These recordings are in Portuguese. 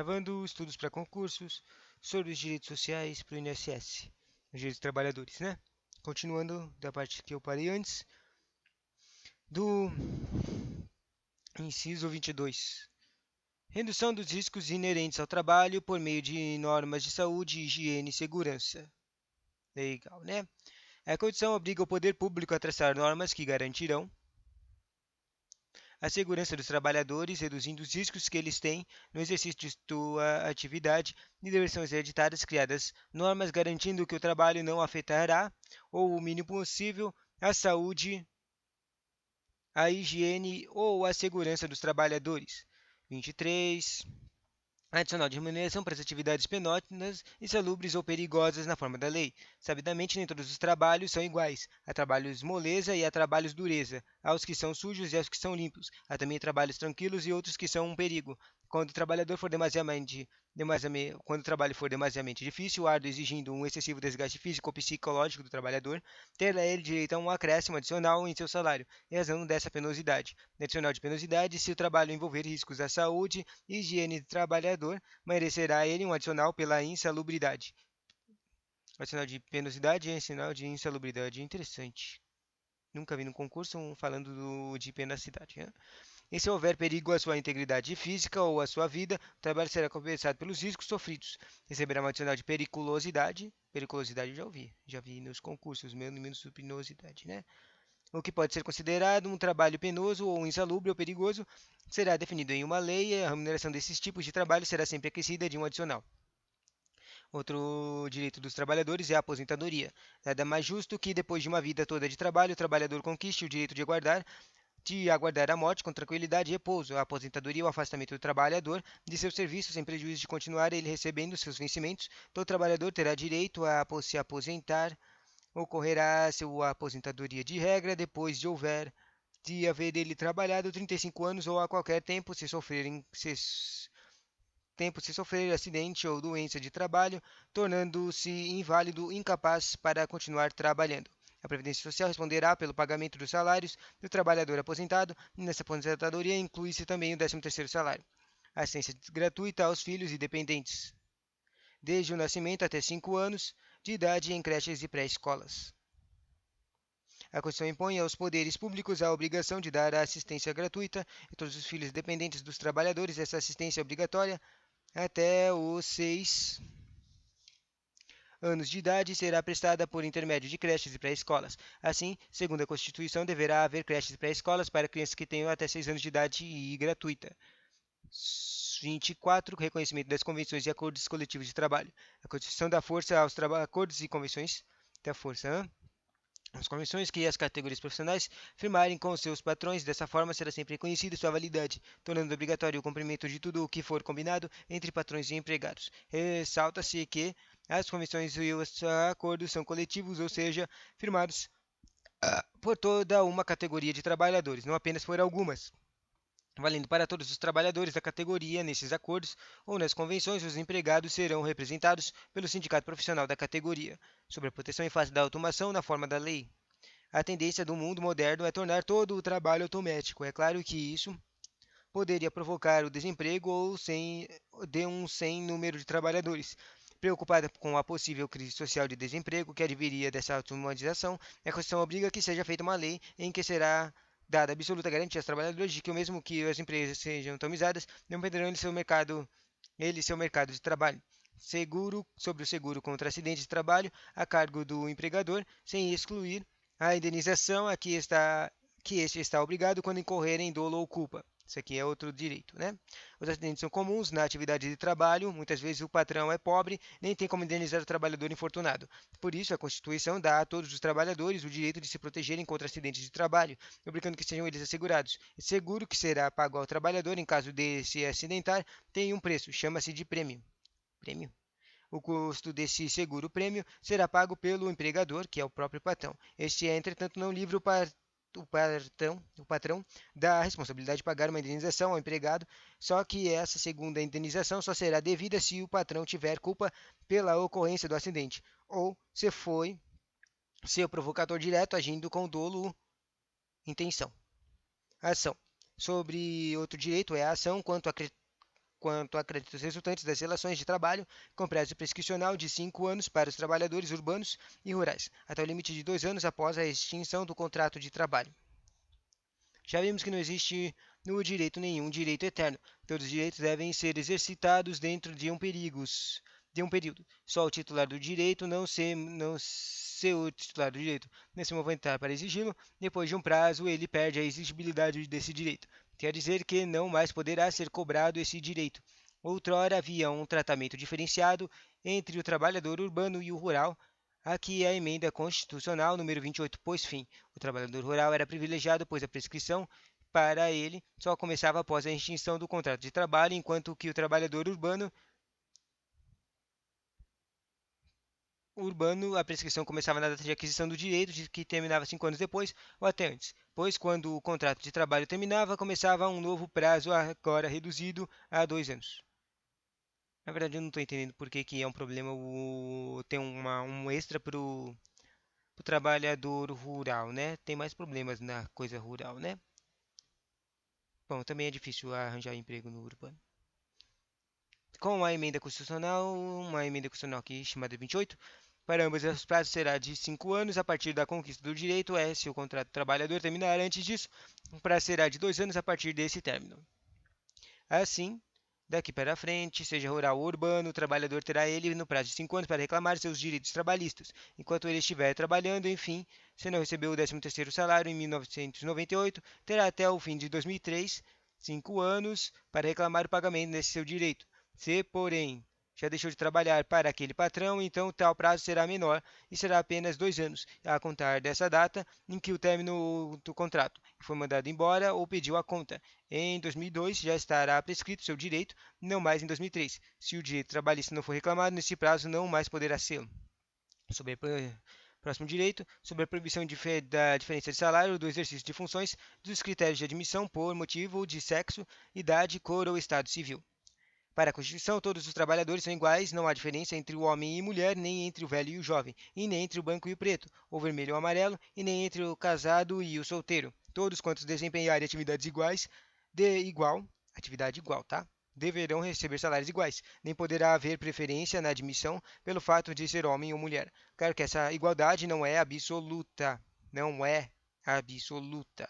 gravando estudos para concursos sobre os direitos sociais para o INSS, os direitos dos trabalhadores, né? Continuando da parte que eu parei antes, do inciso 22. Redução dos riscos inerentes ao trabalho por meio de normas de saúde, higiene e segurança. Legal, né? A Constituição obriga o poder público a traçar normas que garantirão a segurança dos trabalhadores, reduzindo os riscos que eles têm no exercício de sua atividade e deverão ser editadas, criadas normas garantindo que o trabalho não afetará, ou o mínimo possível, a saúde, a higiene ou a segurança dos trabalhadores. 23. Adicional de remuneração para as atividades penóticas, insalubres ou perigosas na forma da lei. Sabidamente, nem todos os trabalhos são iguais. Há trabalhos moleza e há trabalhos dureza. Há os que são sujos e há os que são limpos. Há também trabalhos tranquilos e outros que são um perigo. Quando o trabalhador for quando o trabalho for demasiadamente difícil, árduo, exigindo um excessivo desgaste físico ou psicológico do trabalhador, terá ele direito a um acréscimo adicional em seu salário, em razão dessa penosidade. Adicional de penosidade, se o trabalho envolver riscos à saúde e higiene do trabalhador, merecerá ele um adicional pela insalubridade. Adicional de penosidade é sinal de insalubridade. Interessante. Nunca vi no concurso falando de penosidade. Né? E se houver perigo à sua integridade física ou à sua vida, o trabalho será compensado pelos riscos sofridos. Receberá um adicional de periculosidade. Periculosidade eu já vi nos concursos, menos penosidade, né? O que pode ser considerado um trabalho penoso ou insalubre ou perigoso será definido em uma lei e a remuneração desses tipos de trabalho será sempre acrescida de um adicional. Outro direito dos trabalhadores é a aposentadoria. Nada mais justo que, depois de uma vida toda de trabalho, o trabalhador conquiste o direito de aguardar a morte com tranquilidade e repouso. A aposentadoria é o afastamento do trabalhador de seus serviços sem prejuízo de continuar ele recebendo seus vencimentos. Todo trabalhador terá direito a se aposentar. Ocorrerá sua aposentadoria de regra depois de haver ele trabalhado 35 anos ou a qualquer tempo se sofrer acidente ou doença de trabalho, tornando-se inválido, incapaz para continuar trabalhando. A Previdência Social responderá pelo pagamento dos salários do trabalhador aposentado, e nessa aposentadoria inclui-se também o 13º salário. Assistência gratuita aos filhos e dependentes, desde o nascimento até 5 anos de idade em creches e pré-escolas. A Constituição impõe aos poderes públicos a obrigação de dar a assistência gratuita a todos os filhos dependentes dos trabalhadores. Essa assistência é obrigatória até os 6 anos de idade e será prestada por intermédio de creches e pré-escolas. Assim, segundo a Constituição, deverá haver creches e pré-escolas para crianças que tenham até 6 anos de idade e gratuita. 24. Reconhecimento das convenções e acordos coletivos de trabalho. A Constituição dá força aos acordos e convenções da força. As convenções que as categorias profissionais firmarem com seus patrões, dessa forma será sempre reconhecida sua validade, tornando obrigatório o cumprimento de tudo o que for combinado entre patrões e empregados. Ressalta-se que as convenções e os acordos são coletivos, ou seja, firmados por toda uma categoria de trabalhadores, não apenas por algumas. Valendo para todos os trabalhadores da categoria, nesses acordos ou nas convenções, os empregados serão representados pelo sindicato profissional da categoria, sobre a proteção em face da automação na forma da lei. A tendência do mundo moderno é tornar todo o trabalho automático. É claro que isso poderia provocar o desemprego ou de um sem número de trabalhadores. Preocupada com a possível crise social de desemprego que adviria dessa automatização, a Constituição obriga que seja feita uma lei em que será dada absoluta garantia aos trabalhadores de que, mesmo que as empresas sejam atomizadas, não perderão seu mercado de trabalho. Sobre o seguro contra acidentes de trabalho a cargo do empregador, sem excluir a indenização que este está obrigado quando incorrer em dolo ou culpa. Isso aqui é outro direito, né? Os acidentes são comuns na atividade de trabalho. Muitas vezes o patrão é pobre, nem tem como indenizar o trabalhador infortunado. Por isso, a Constituição dá a todos os trabalhadores o direito de se protegerem contra acidentes de trabalho, obrigando que sejam eles assegurados. Esse seguro, que será pago ao trabalhador em caso de se acidentar, tem um preço, chama-se de prêmio. Prêmio? O custo desse seguro-prêmio será pago pelo empregador, que é o próprio patrão. Este é, entretanto, não livre o patrão da responsabilidade de pagar uma indenização ao empregado, só que essa segunda indenização só será devida se o patrão tiver culpa pela ocorrência do acidente, ou se foi seu provocador direto agindo com dolo intenção. Ação. Sobre outro direito é a ação quanto a créditos resultantes das relações de trabalho, com prazo prescricional de 5 anos para os trabalhadores urbanos e rurais, até o limite de 2 anos após a extinção do contrato de trabalho. Já vimos que não existe no direito nenhum direito eterno. Todos os direitos devem ser exercitados dentro de um período. Só o titular do direito não ser o titular do direito não se movimentar para exigi-lo, depois de um prazo ele perde a exigibilidade desse direito. Quer dizer que não mais poderá ser cobrado esse direito. Outrora havia um tratamento diferenciado entre o trabalhador urbano e o rural. Aqui é a emenda constitucional número 28 pôs fim. O trabalhador rural era privilegiado, pois a prescrição para ele só começava após a extinção do contrato de trabalho, enquanto que o trabalhador urbano, a prescrição começava na data de aquisição do direito, que terminava 5 anos depois ou até antes, pois quando o contrato de trabalho terminava, começava um novo prazo, agora reduzido a 2 anos. Na verdade, eu não estou entendendo por que, que é um problema ter um extra para o trabalhador rural, né? Tem mais problemas na coisa rural, né? Bom, também é difícil arranjar emprego no urbano. Com a emenda constitucional, uma emenda constitucional aqui chamada 28, para ambos os prazos será de 5 anos a partir da conquista do direito, se o contrato do trabalhador terminar antes disso, o prazo será de 2 anos a partir desse término. Assim, daqui para frente, seja rural ou urbano, o trabalhador terá ele no prazo de 5 anos para reclamar seus direitos trabalhistas, enquanto ele estiver trabalhando, enfim, se não recebeu o 13º salário em 1998, terá até o fim de 2003, 5 anos, para reclamar o pagamento desse seu direito. Se, porém, já deixou de trabalhar para aquele patrão, então tal prazo será menor e será apenas 2 anos, a contar dessa data em que o término do contrato foi mandado embora ou pediu a conta. Em 2002 já estará prescrito seu direito, não mais em 2003. Se o direito trabalhista não for reclamado, nesse prazo não mais poderá ser. Sobre próximo direito, sobre a proibição da diferença de salário do exercício de funções dos critérios de admissão por motivo de sexo, idade, cor ou estado civil. Para a Constituição, todos os trabalhadores são iguais, não há diferença entre o homem e mulher, nem entre o velho e o jovem, e nem entre o branco e o preto, o vermelho e o amarelo, e nem entre o casado e o solteiro. Todos quantos desempenharem atividades iguais, atividade igual, tá? Deverão receber salários iguais. Nem poderá haver preferência na admissão pelo fato de ser homem ou mulher. Claro que essa igualdade não é absoluta. Não é absoluta.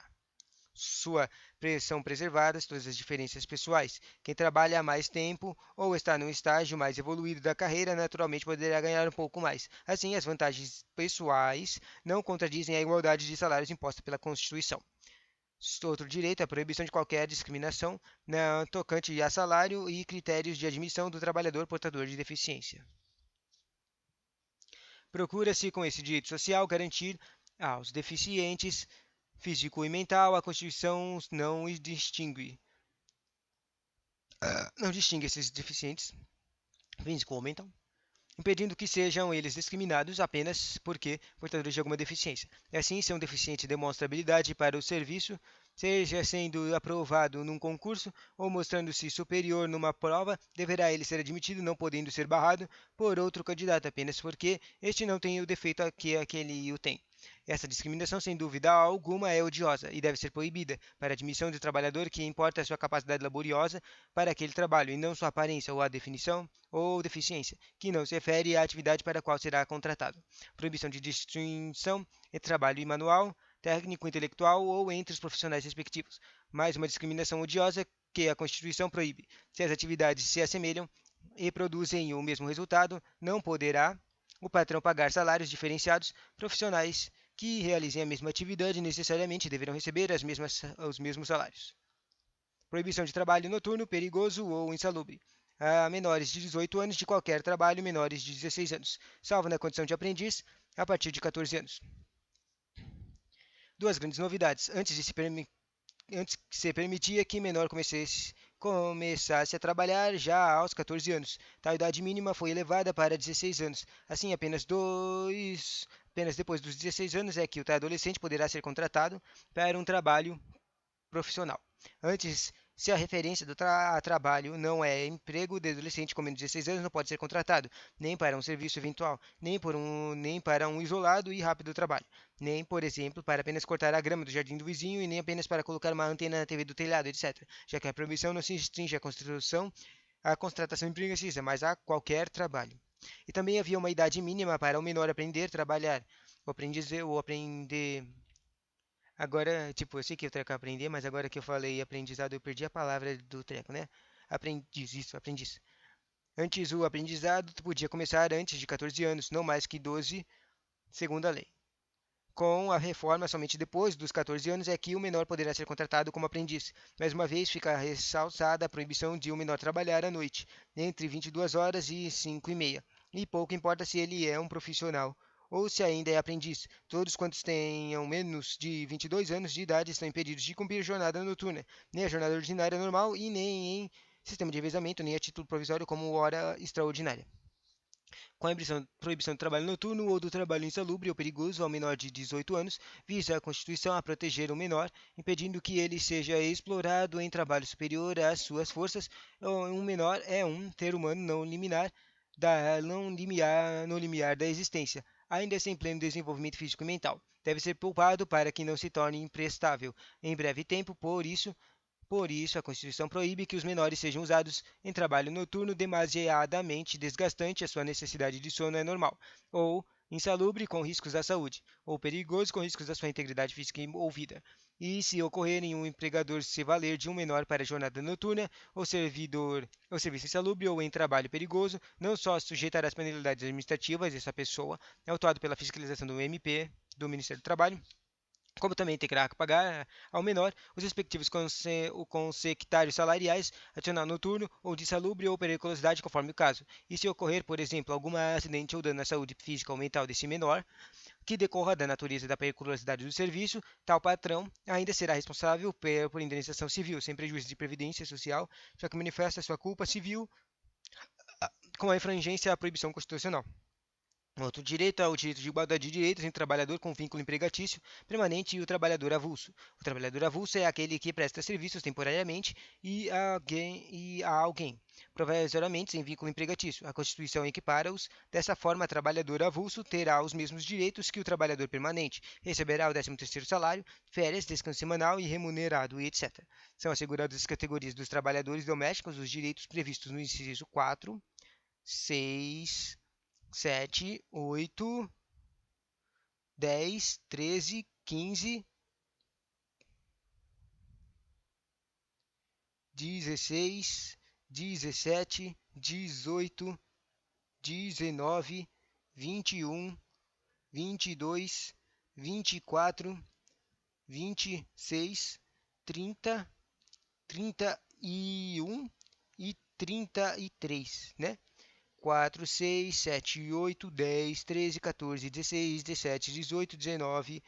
São preservadas todas as diferenças pessoais. Quem trabalha há mais tempo ou está num estágio mais evoluído da carreira, naturalmente poderá ganhar um pouco mais. Assim, as vantagens pessoais não contradizem a igualdade de salários imposta pela Constituição. Outro direito é a proibição de qualquer discriminação tocante a salário e critérios de admissão do trabalhador portador de deficiência. Procura-se, com esse direito social, garantir aos deficientes físico e mental. A Constituição não distingue esses deficientes físico ou mental, impedindo que sejam eles discriminados apenas porque portadores de alguma deficiência. Assim, se um deficiente demonstra habilidade para o serviço, seja sendo aprovado num concurso ou mostrando-se superior numa prova, deverá ele ser admitido, não podendo ser barrado por outro candidato apenas porque este não tem o defeito que aquele o tem. Essa discriminação, sem dúvida alguma, é odiosa e deve ser proibida para a admissão de trabalhador que importa a sua capacidade laboriosa para aquele trabalho e não sua aparência ou a definição ou deficiência, que não se refere à atividade para a qual será contratado. Proibição de distinção entre trabalho manual, técnico, intelectual ou entre os profissionais respectivos. Mais uma discriminação odiosa que a Constituição proíbe. Se as atividades se assemelham e produzem o mesmo resultado, não poderá o patrão pagar salários diferenciados. Profissionais que realizem a mesma atividade necessariamente deverão receber os mesmos salários. Proibição de trabalho noturno, perigoso ou insalubre a menores de 18 anos de qualquer trabalho menores de 16 anos, salvo na condição de aprendiz a partir de 14 anos. Duas grandes novidades. Antes se permitia que menor começasse a trabalhar já aos 14 anos. Tal idade mínima foi elevada para 16 anos. Assim, apenas depois dos 16 anos é que o adolescente poderá ser contratado para um trabalho profissional. Antes, se a referência a trabalho não é emprego, de adolescente com menos de 16 anos não pode ser contratado, nem para um serviço eventual, nem para um isolado e rápido trabalho, nem, por exemplo, para apenas cortar a grama do jardim do vizinho e nem apenas para colocar uma antena na TV do telhado, etc., já que a proibição não se restringe à construção à contratação empregatícia, mas a qualquer trabalho. E também havia uma idade mínima para o menor aprender a trabalhar. O aprender. Agora, tipo, eu sei que eu treco aprender, mas agora que eu falei aprendizado, eu perdi a palavra do treco, né? Aprendiz, isso, aprendiz. Antes, o aprendizado podia começar antes de 14 anos, não mais que 12, segundo a lei. Com a reforma, somente depois dos 14 anos é que o menor poderá ser contratado como aprendiz. Mais uma vez, fica ressaltada a proibição de o menor trabalhar à noite, entre 22 horas e 5h30. E pouco importa se ele é um profissional ou se ainda é aprendiz. Todos quantos tenham menos de 22 anos de idade estão impedidos de cumprir jornada noturna, nem a jornada ordinária normal e nem em sistema de revezamento, nem a título provisório como hora extraordinária. Com a proibição do trabalho noturno ou do trabalho insalubre ou perigoso ao menor de 18 anos, visa a Constituição a proteger o menor, impedindo que ele seja explorado em trabalho superior às suas forças. Um menor é um ser humano não limiar da existência, ainda sem pleno desenvolvimento físico e mental. Deve ser poupado para que não se torne imprestável em breve tempo, por isso, a Constituição proíbe que os menores sejam usados em trabalho noturno demasiadamente desgastante, a sua necessidade de sono é normal, ou insalubre com riscos à saúde, ou perigoso com riscos à sua integridade física ou vida. E se ocorrerem um empregador se valer de um menor para jornada noturna, ou serviço insalubre ou em trabalho perigoso, não só sujeitará as penalidades administrativas dessa pessoa, autuado pela fiscalização do MP, do Ministério do Trabalho, como também terá que pagar ao menor os respectivos consectários salariais, adicional noturno ou de salubre ou periculosidade, conforme o caso. E se ocorrer, por exemplo, algum acidente ou dano à saúde física ou mental desse menor, que decorra da natureza da periculosidade do serviço, tal patrão ainda será responsável por indenização civil, sem prejuízo de previdência social, já que manifesta sua culpa civil com a infringência à proibição constitucional. Outro direito é o direito de igualdade de direitos entre o trabalhador com vínculo empregatício permanente e o trabalhador avulso. O trabalhador avulso é aquele que presta serviços temporariamente e a alguém, provisoriamente sem vínculo empregatício. A Constituição equipara-os. Dessa forma, o trabalhador avulso terá os mesmos direitos que o trabalhador permanente, receberá o 13º salário, férias, descanso semanal e remunerado, e etc. São asseguradas as categorias dos trabalhadores domésticos os direitos previstos no inciso 4, 6, 7, 8, 10, 13, 15, 16, 17, 18, 19, 21, 22, 24, 26, 30, 31 e 33, né? 4, 6, 7, 8, 10, 13, 14, 16, 17, 18, 19,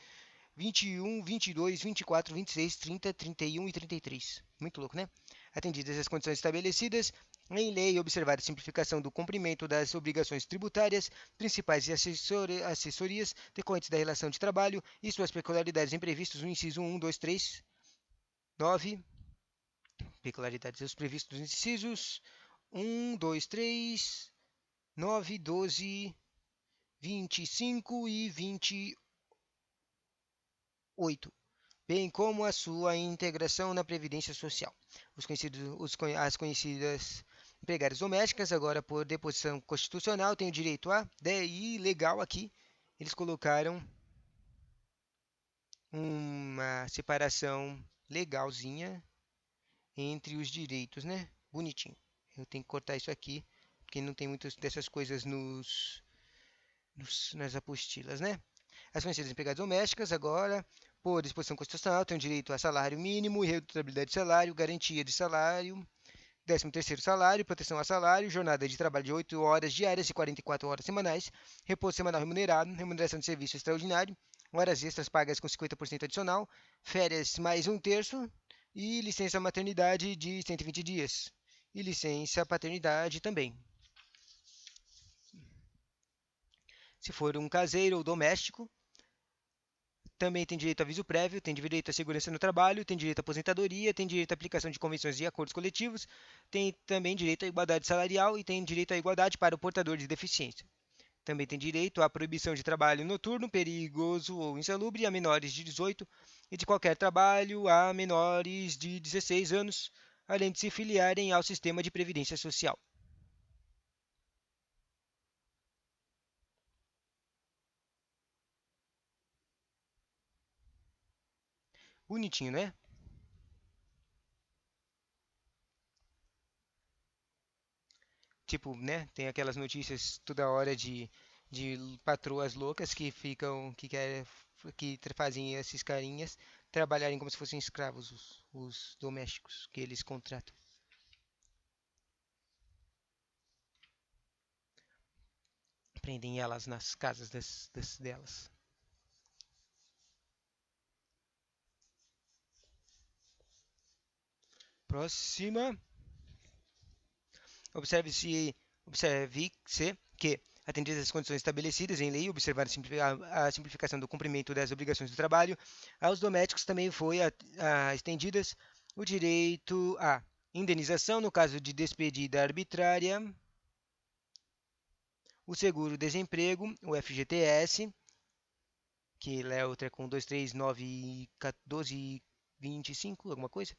21, 22, 24, 26, 30, 31 e 33. Muito louco, né? Atendidas as condições estabelecidas em lei e observada a simplificação do cumprimento das obrigações tributárias, principais e assessorias decorrentes da relação de trabalho e suas peculiaridades imprevistos no inciso 1, 2, 3, 9. Peculiaridades os previstos nos incisos 1, 2, 3, 9, 12, 25 e 28, bem como a sua integração na Previdência Social. As conhecidas empregadas domésticas, agora por deposição constitucional, têm o direito a, e legal aqui, eles colocaram uma separação legalzinha entre os direitos, né? Bonitinho. Eu tenho que cortar isso aqui, porque não tem muitas dessas coisas nas apostilas, né? As conhecidas empregadas domésticas, agora, por disposição constitucional, têm direito a salário mínimo, irredutibilidade de salário, garantia de salário, 13º salário, proteção a salário, jornada de trabalho de 8 horas diárias e 44 horas semanais, repouso semanal remunerado, remuneração de serviço extraordinário, horas extras pagas com 50% adicional, férias mais um terço e licença maternidade de 120 dias. E licença paternidade também. Se for um caseiro ou doméstico, também tem direito a aviso prévio, tem direito à segurança no trabalho, tem direito à aposentadoria, tem direito à aplicação de convenções e acordos coletivos, tem também direito à igualdade salarial e tem direito à igualdade para o portador de deficiência. Também tem direito à proibição de trabalho noturno, perigoso ou insalubre a menores de 18 e de qualquer trabalho a menores de 16 anos, além de se filiarem ao sistema de previdência social. Bonitinho, né? Tipo, né? Tem aquelas notícias toda hora de patroas loucas que ficam, fazem esses carinhas trabalharem como se fossem escravos, os domésticos que eles contratam. Prendem elas nas casas delas. Próxima. Observe-se observe-se que, atendidas as condições estabelecidas em lei, observar a simplificação do cumprimento das obrigações do trabalho, aos domésticos também foi estendidas o direito à indenização no caso de despedida arbitrária, o seguro-desemprego, o FGTS, que é outra com 2, 3, 9, 12, 25, alguma coisa,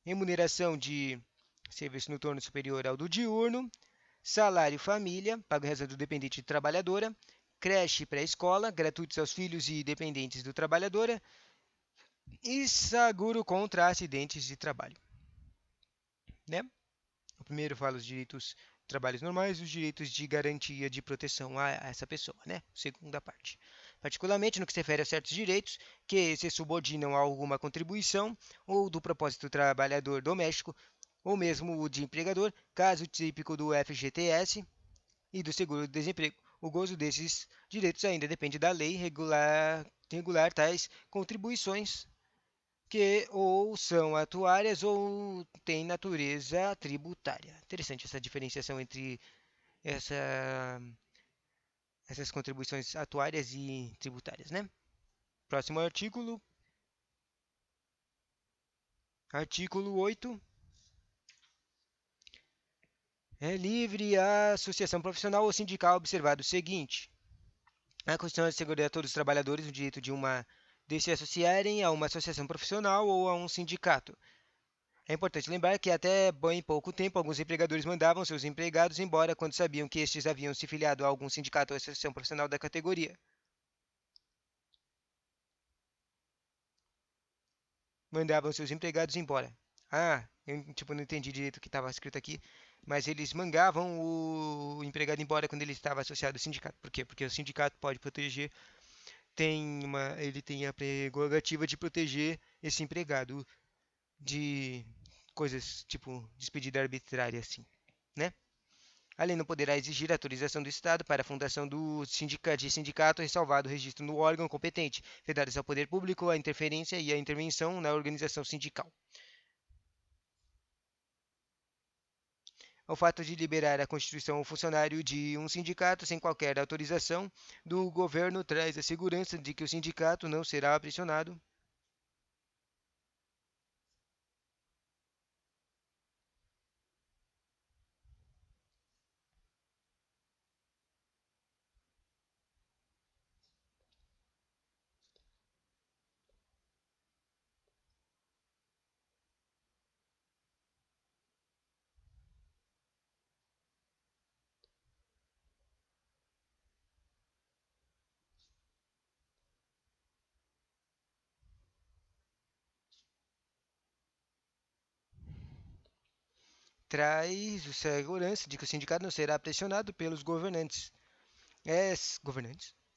remuneração de serviço noturno superior ao do diurno, salário família, pago em razão do dependente de trabalhadora, creche pré-escola, gratuitos aos filhos e dependentes do trabalhadora e seguro contra acidentes de trabalho, né? O primeiro fala os direitos de trabalhos normais e os direitos de garantia de proteção a essa pessoa, né? Segunda parte. Particularmente no que se refere a certos direitos que se subordinam a alguma contribuição ou do propósito do trabalhador doméstico ou mesmo o de empregador, caso típico do FGTS e do seguro-desemprego. O gozo desses direitos ainda depende da lei regular tais contribuições que ou são atuárias ou têm natureza tributária. Interessante essa diferenciação entre essa, essas contribuições atuárias e tributárias, né? Próximo artigo, artigo 8. É livre a associação profissional ou sindical observado o seguinte: a Constituição assegura a todos os trabalhadores o direito de se associarem a uma associação profissional ou a um sindicato. É importante lembrar que até bem pouco tempo alguns empregadores mandavam seus empregados embora quando sabiam que estes haviam se filiado a algum sindicato ou associação profissional da categoria. Mandavam seus empregados embora. Ah, eu tipo, não entendi direito o que estava escrito aqui, mas eles mandavam o empregado embora quando ele estava associado ao sindicato. Por quê? Porque o sindicato pode proteger, ele tem a prerrogativa de proteger esse empregado de coisas tipo despedida arbitrária, assim, né? A lei não poderá exigir autorização do Estado para a fundação de sindicato ressalvado o registro no órgão competente, vedadas ao poder público a interferência e a intervenção na organização sindical. O fato de liberar a constituição ao funcionário de um sindicato sem qualquer autorização do governo traz a segurança de que o sindicato não será pressionado traz a segurança de que o sindicato não será pressionado pelos governantes.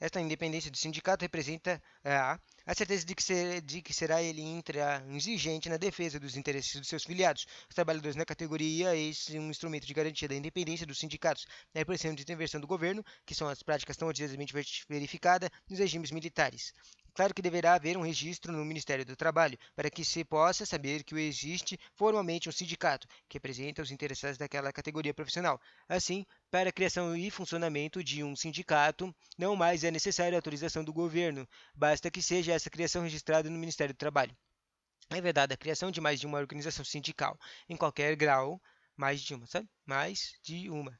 Esta independência do sindicato representa a certeza de que será ele intransigente na defesa dos interesses dos seus filiados. Os trabalhadores na categoria, esse é um instrumento de garantia da independência dos sindicatos, da repressão de intervenção do governo, que são as práticas tão odiosamente verificadas nos regimes militares. Claro que deverá haver um registro no Ministério do Trabalho, para que se possa saber que existe formalmente um sindicato, que representa os interessados daquela categoria profissional. Assim, para a criação e funcionamento de um sindicato, não mais é necessária a autorização do governo, basta que seja essa criação registrada no Ministério do Trabalho. É verdade, a criação de mais de uma organização sindical, em qualquer grau, mais de uma, sabe? Mais de uma.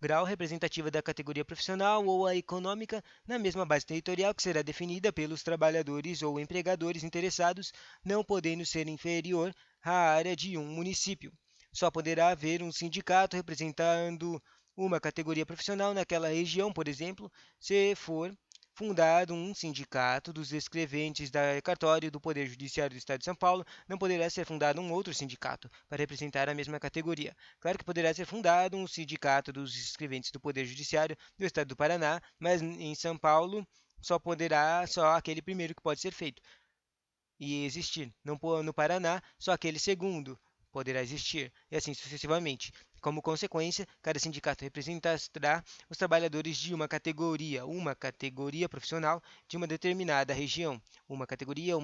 Grau representativa da categoria profissional ou a econômica, na mesma base territorial que será definida pelos trabalhadores ou empregadores interessados, não podendo ser inferior a área de um município. Só poderá haver um sindicato representando uma categoria profissional naquela região, por exemplo, se for fundado um sindicato dos escreventes da cartório do Poder Judiciário do Estado de São Paulo, não poderá ser fundado um outro sindicato para representar a mesma categoria. Claro que poderá ser fundado um sindicato dos escreventes do Poder Judiciário do Estado do Paraná, mas em São Paulo só aquele primeiro que pode ser feito e existir. No Paraná, só aquele segundo poderá existir, e assim sucessivamente. Como consequência, cada sindicato representará os trabalhadores de uma categoria profissional de uma determinada região, uma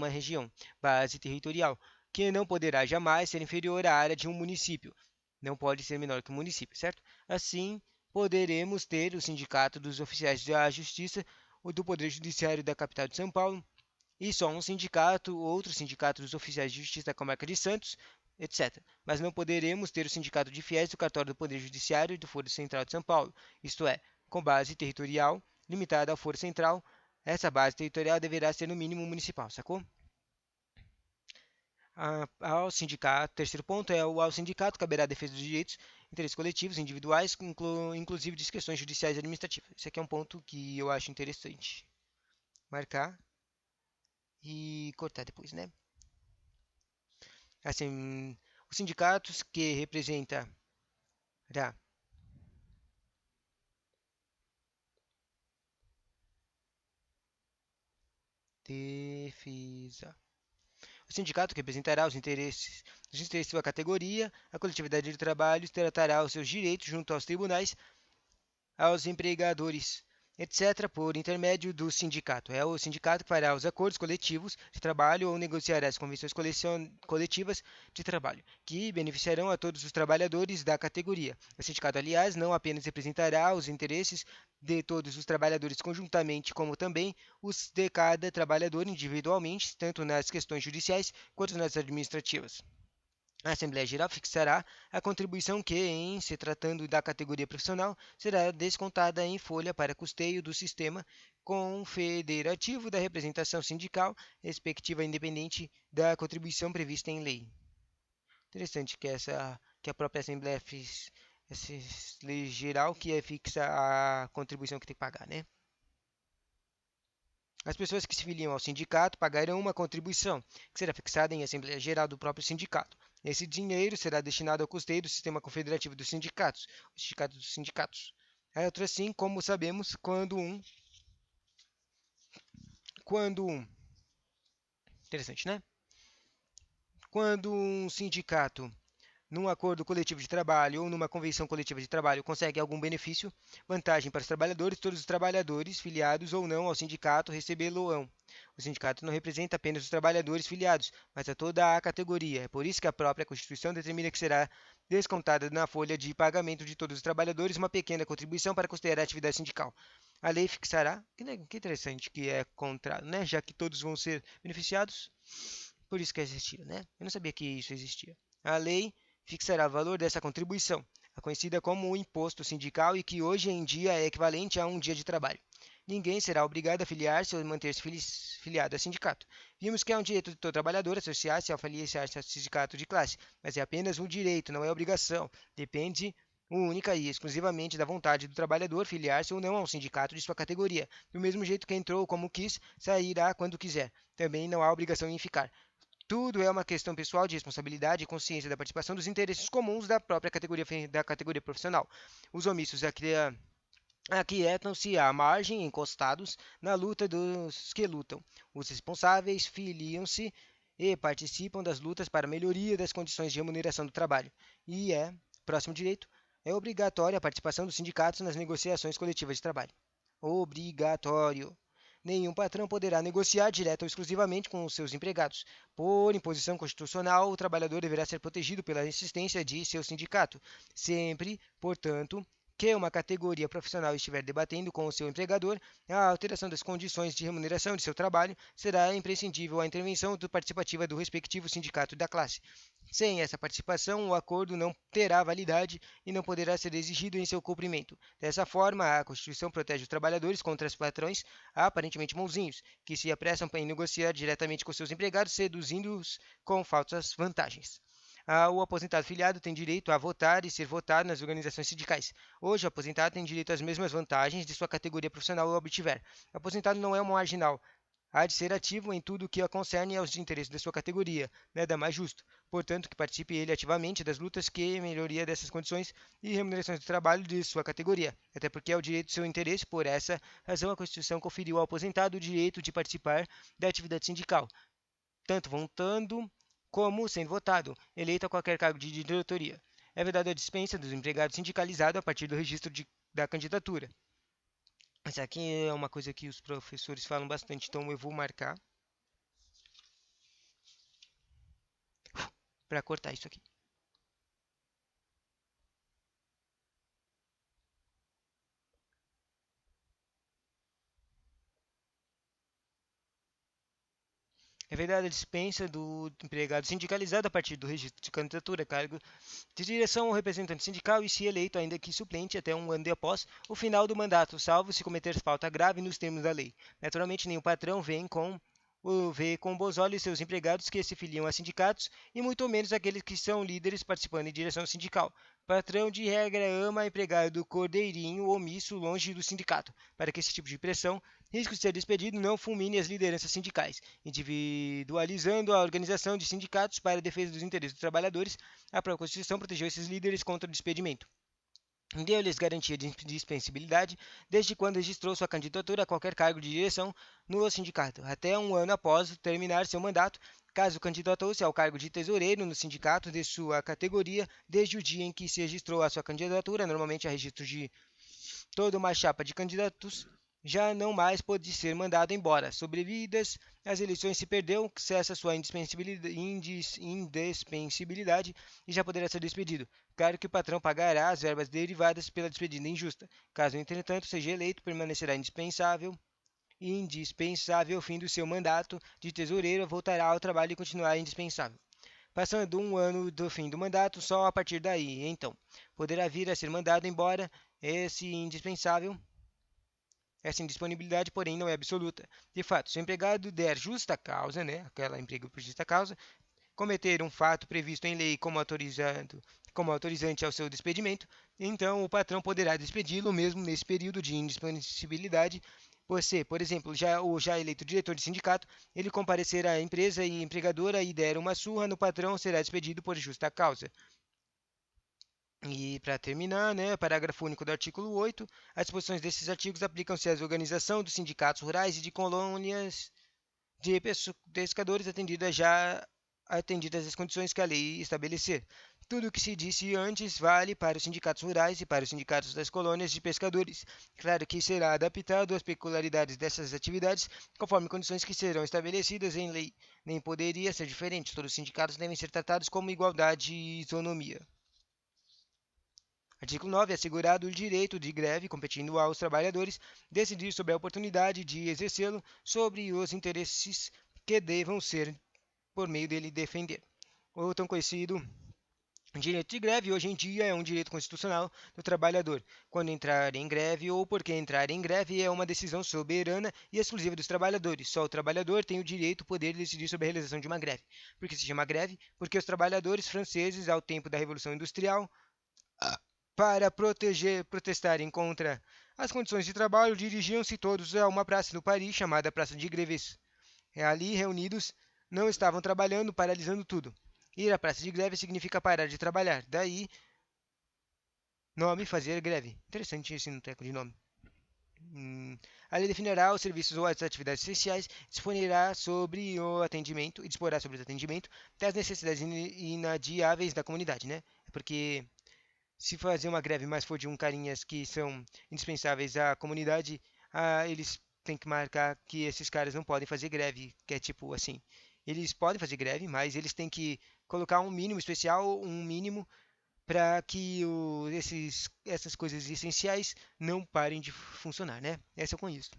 região, base territorial, que não poderá jamais ser inferior à área de um município. Não pode ser menor que um município, certo? Assim, poderemos ter o sindicato dos oficiais da Justiça, o do Poder Judiciário da capital de São Paulo, e só um sindicato, outro sindicato dos oficiais de justiça da Comarca de Santos, etc. Mas não poderemos ter o sindicato de fiéis do cartório do Poder Judiciário e do Foro Central de São Paulo, isto é, com base territorial limitada ao Foro Central. Essa base territorial deverá ser no mínimo municipal, sacou? Ao sindicato, terceiro ponto é ao sindicato caberá a defesa dos direitos, interesses coletivos, individuais, inclusive de questões judiciais e administrativas. Esse aqui é um ponto que eu acho interessante. Marcar e cortar depois, né? Assim, os sindicatos que representará defesa. O sindicato que representará os interesses da categoria, a coletividade de trabalho tratará os seus direitos junto aos tribunais, aos empregadores, etc., por intermédio do sindicato. É o sindicato que fará os acordos coletivos de trabalho ou negociará as convenções coletivas de trabalho, que beneficiarão a todos os trabalhadores da categoria. O sindicato, aliás, não apenas representará os interesses de todos os trabalhadores conjuntamente, como também os de cada trabalhador individualmente, tanto nas questões judiciais quanto nas administrativas. A Assembleia Geral fixará a contribuição que, em se tratando da categoria profissional, será descontada em folha para custeio do sistema confederativo da representação sindical, respectiva independente da contribuição prevista em lei. Interessante que a própria Assembleia essa lei geral que fixa a contribuição que tem que pagar, né? As pessoas que se filiam ao sindicato pagarão uma contribuição, que será fixada em Assembleia Geral do próprio sindicato. Esse dinheiro será destinado ao custeio do sistema confederativo dos sindicatos, o sindicato dos sindicatos. É outro assim, como sabemos, interessante, né? Quando um sindicato num acordo coletivo de trabalho ou numa convenção coletiva de trabalho consegue algum benefício, vantagem para os trabalhadores, todos os trabalhadores, filiados ou não ao sindicato, recebê-lo-ão. O sindicato não representa apenas os trabalhadores filiados, mas a toda a categoria. É por isso que a própria Constituição determina que será descontada na folha de pagamento de todos os trabalhadores uma pequena contribuição para custear a atividade sindical. A lei fixará, que interessante que é contrário, né? Já que todos vão ser beneficiados, por isso que existia, né? Eu não sabia que isso existia. A lei fixará o valor dessa contribuição, a conhecida como o imposto sindical e que hoje em dia é equivalente a um dia de trabalho. Ninguém será obrigado a filiar-se ou manter-se filiado a sindicato. Vimos que é um direito de todo trabalhador associar-se ao filiar-se a sindicato de classe, mas é apenas um direito, não é obrigação. Depende única e exclusivamente da vontade do trabalhador filiar-se ou não ao sindicato de sua categoria. Do mesmo jeito que entrou como quis, sairá quando quiser. Também não há obrigação em ficar. Tudo é uma questão pessoal de responsabilidade e consciência da participação dos interesses comuns da própria categoria profissional. Os omissos aquietam-se à margem, encostados na luta dos que lutam. Os responsáveis filiam-se e participam das lutas para a melhoria das condições de remuneração do trabalho. Próximo direito, é obrigatória a participação dos sindicatos nas negociações coletivas de trabalho. Obrigatório. Nenhum patrão poderá negociar direta ou exclusivamente com os seus empregados. Por imposição constitucional, o trabalhador deverá ser protegido pela existência de seu sindicato. Sempre, portanto, que uma categoria profissional estiver debatendo com o seu empregador, a alteração das condições de remuneração de seu trabalho será imprescindível a intervenção participativa do respectivo sindicato da classe. Sem essa participação, o acordo não terá validade e não poderá ser exigido em seu cumprimento. Dessa forma, a Constituição protege os trabalhadores contra os patrões aparentemente bonzinhos, que se apressam em negociar diretamente com seus empregados, seduzindo-os com falsas vantagens. O aposentado filiado tem direito a votar e ser votado nas organizações sindicais. Hoje, o aposentado tem direito às mesmas vantagens de sua categoria profissional obtiver. O aposentado não é um marginal, há de ser ativo em tudo o que a concerne aos interesses da sua categoria, nada mais justo. Portanto, que participe ele ativamente das lutas que melhoria dessas condições e remunerações do trabalho de sua categoria, até porque é o direito do seu interesse. Por essa razão, a Constituição conferiu ao aposentado o direito de participar da atividade sindical, tanto votando como sendo votado, eleito a qualquer cargo de diretoria. É vedada a dispensa dos empregados sindicalizados a partir do registro da candidatura. Essa aqui é uma coisa que os professores falam bastante, então eu vou marcar para cortar isso aqui. É vedada a dispensa do empregado sindicalizado a partir do registro de candidatura, cargo de direção ou representante sindical e se eleito, ainda que suplente, até um ano de após o final do mandato, salvo se cometer falta grave nos termos da lei. Naturalmente, nenhum patrão vê com bons olhos seus empregados que se filiam a sindicatos e muito menos aqueles que são líderes participando em direção sindical. Patrão, de regra, ama empregado cordeirinho omisso longe do sindicato, para que esse tipo de pressão, risco de ser despedido, não fulmine as lideranças sindicais, individualizando a organização de sindicatos para a defesa dos interesses dos trabalhadores. A própria Constituição protegeu esses líderes contra o despedimento. Deu-lhes garantia de dispensabilidade desde quando registrou sua candidatura a qualquer cargo de direção no sindicato, até um ano após terminar seu mandato, caso candidatou-se ao cargo de tesoureiro no sindicato de sua categoria desde o dia em que se registrou a sua candidatura. Normalmente, a registro de toda uma chapa de candidatos já não mais pode ser mandado embora. Sobrevidas as eleições, se perdeu, cessa sua indispensabilidade e já poderá ser despedido. Claro que o patrão pagará as verbas derivadas pela despedida injusta. Caso, entretanto, seja eleito, permanecerá indispensável ao fim do seu mandato de tesoureiro, voltará ao trabalho e continuará indispensável. Passando um ano do fim do mandato, só a partir daí, então, poderá vir a ser mandado embora esse indispensável. Essa indisponibilidade, porém, não é absoluta. De fato, se o empregado der justa causa, né, aquela emprego por justa causa, cometer um fato previsto em lei como autorizante ao seu despedimento, então o patrão poderá despedi-lo mesmo nesse período de indisponibilidade. Você, por exemplo, já eleito diretor de sindicato, ele comparecer à empresa e empregadora e der uma surra no patrão, será despedido por justa causa. E para terminar, né, parágrafo único do artigo 8, as disposições desses artigos aplicam-se à organização dos sindicatos rurais e de colônias de pescadores atendidas as condições que a lei estabelecer. Tudo o que se disse antes vale para os sindicatos rurais e para os sindicatos das colônias de pescadores. Claro que será adaptado às peculiaridades dessas atividades, conforme condições que serão estabelecidas em lei. Nem poderia ser diferente. Todos os sindicatos devem ser tratados como igualdade e isonomia. Artigo 9. É assegurado o direito de greve, competindo aos trabalhadores decidir sobre a oportunidade de exercê-lo sobre os interesses que devam ser, por meio dele, defender. O tão conhecido direito de greve, hoje em dia, é um direito constitucional do trabalhador. Quando entrar em greve ou porque entrar em greve é uma decisão soberana e exclusiva dos trabalhadores. Só o trabalhador tem o direito, o poder de decidir sobre a realização de uma greve. Por que se chama greve? Porque os trabalhadores franceses, ao tempo da Revolução Industrial, para protestarem contra as condições de trabalho, dirigiam-se todos a uma praça no Paris chamada Praça de Greves. Ali, reunidos, não estavam trabalhando, paralisando tudo. Ir à praça de greve significa parar de trabalhar. Daí, nome fazer greve. Interessante esse teco de nome. A lei definirá os serviços ou as atividades essenciais, disporá sobre o atendimento das necessidades inadiáveis da comunidade, né? Porque se fazer uma greve, mas for de um carinhas que são indispensáveis à comunidade, eles têm que marcar que esses caras não podem fazer greve, que é tipo assim, eles podem fazer greve, mas eles têm que colocar um mínimo especial, um mínimo para que essas coisas essenciais não parem de funcionar, né? Essa eu conheço.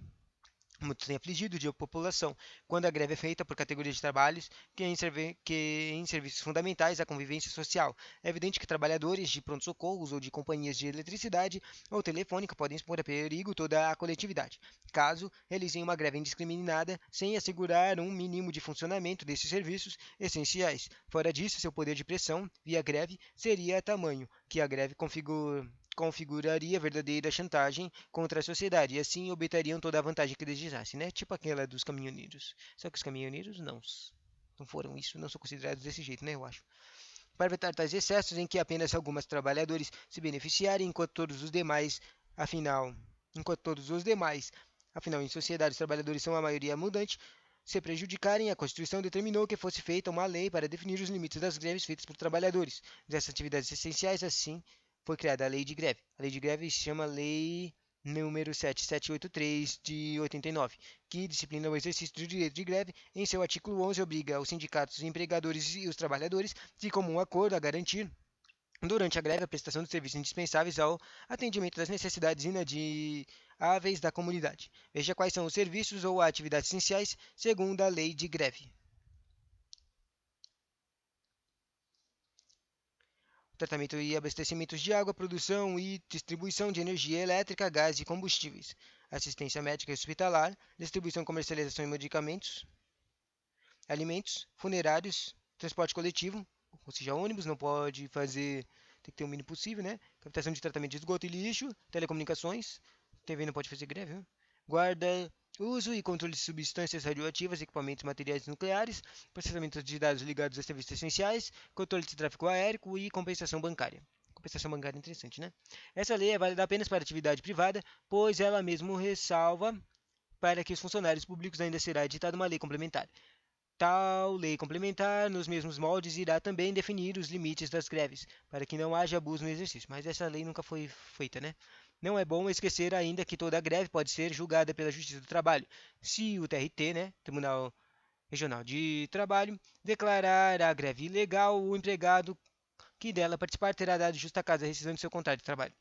muito tem afligido de população, quando a greve é feita por categorias de trabalhos que em serviços fundamentais à convivência social. É evidente que trabalhadores de pronto-socorros ou de companhias de eletricidade ou telefônica podem expor a perigo toda a coletividade, caso realizem uma greve indiscriminada sem assegurar um mínimo de funcionamento desses serviços essenciais. Fora disso, seu poder de pressão via greve seria tamanho que a greve configuraria verdadeira chantagem contra a sociedade e assim obteriam toda a vantagem que desejassem, né? Tipo aquela dos caminhoneiros. Só que os caminhoneiros não foram isso, não são considerados desse jeito, né? Eu acho. Para evitar tais excessos em que apenas alguns trabalhadores se beneficiarem, enquanto todos os demais, afinal, em sociedade, os trabalhadores são a maioria mudante, se prejudicarem, a Constituição determinou que fosse feita uma lei para definir os limites das greves feitas por trabalhadores dessas atividades essenciais. Assim, foi criada a Lei de Greve. A Lei de Greve se chama Lei número 7783 de 89, que disciplina o exercício do direito de greve. Em seu artigo 11, obriga os sindicatos, os empregadores e os trabalhadores, de comum acordo, a garantir durante a greve a prestação de serviços indispensáveis ao atendimento das necessidades inadiáveis da comunidade. Veja quais são os serviços ou atividades essenciais segundo a lei de greve. Tratamento e abastecimento de água, produção e distribuição de energia elétrica, gás e combustíveis, assistência médica e hospitalar, distribuição e comercialização de medicamentos, alimentos, funerários, transporte coletivo, ou seja, ônibus não pode fazer, tem que ter o mínimo possível, né? Captação de tratamento de esgoto e lixo, telecomunicações, TV não pode fazer greve, né? Guarda, uso e controle de substâncias radioativas, equipamentos materiais nucleares, processamento de dados ligados a serviços essenciais, controle de tráfego aéreo e compensação bancária. Compensação bancária é interessante, né? Essa lei é válida apenas para atividade privada, pois ela mesmo ressalva para que os funcionários públicos ainda será editada uma lei complementar. Tal lei complementar, nos mesmos moldes, irá também definir os limites das greves, para que não haja abuso no exercício. Mas essa lei nunca foi feita, né? Não é bom esquecer ainda que toda greve pode ser julgada pela Justiça do Trabalho, se o TRT, né, Tribunal Regional de Trabalho, declarar a greve ilegal, o empregado que dela participar terá dado justa causa à rescisão de seu contrato de trabalho.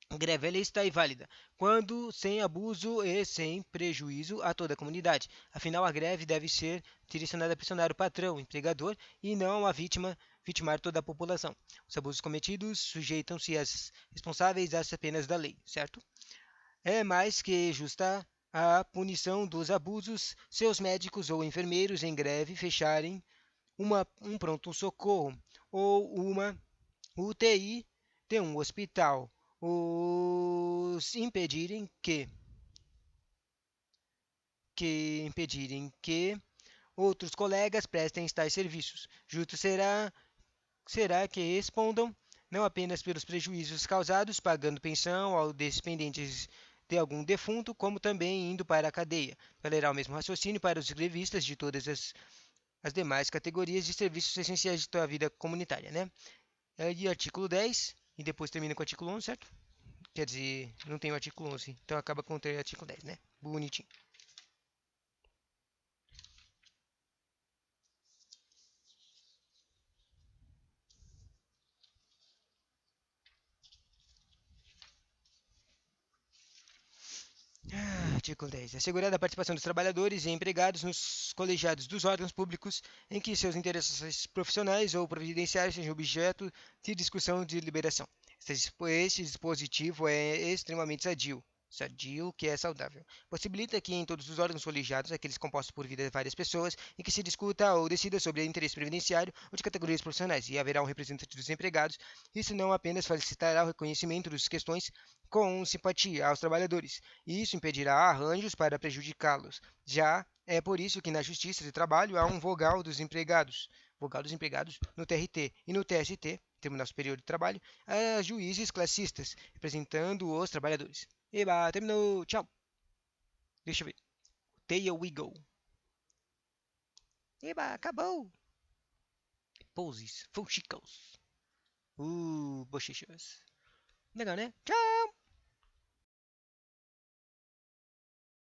Greve é lícita e válida, quando sem abuso e sem prejuízo a toda a comunidade. Afinal, a greve deve ser direcionada a pressionar o patrão, o empregador, e não a vítima, vitimar toda a população. Os abusos cometidos sujeitam-se às responsáveis às penas da lei, certo? É mais que justa a punição dos abusos se os médicos ou enfermeiros em greve fecharem um pronto-socorro ou uma UTI de um hospital, os impedirem que outros colegas prestem tais serviços. Justo será que respondam não apenas pelos prejuízos causados pagando pensão aos dependentes de algum defunto, como também indo para a cadeia. Valerá o mesmo raciocínio para os grevistas de todas as demais categorias de serviços essenciais de sua vida comunitária, né? E artigo 10, e depois termina com o artigo 11, certo? Quer dizer, não tem o artigo 11, então acaba com o artigo 10, né? Bonitinho. Artigo 10. Assegurada a participação dos trabalhadores e empregados nos colegiados dos órgãos públicos em que seus interesses profissionais ou previdenciários sejam objeto de discussão de deliberação. Este dispositivo é extremamente sadio, que é saudável. Possibilita que em todos os órgãos colegiados, aqueles compostos por várias pessoas, em que se discuta ou decida sobre interesse previdenciário ou de categorias profissionais, e haverá um representante dos empregados, isso não apenas facilitará o reconhecimento das questões com simpatia aos trabalhadores, e isso impedirá arranjos para prejudicá-los. Já é por isso que na Justiça de Trabalho há um vogal dos empregados no TRT e no TST, Tribunal Superior de Trabalho, a juízes classistas, representando os trabalhadores. Eba, terminou. Tchau. Deixa eu ver. There we go. Eba, acabou. Poses, fuxicos. Bochechas. Legal, né? Tchau.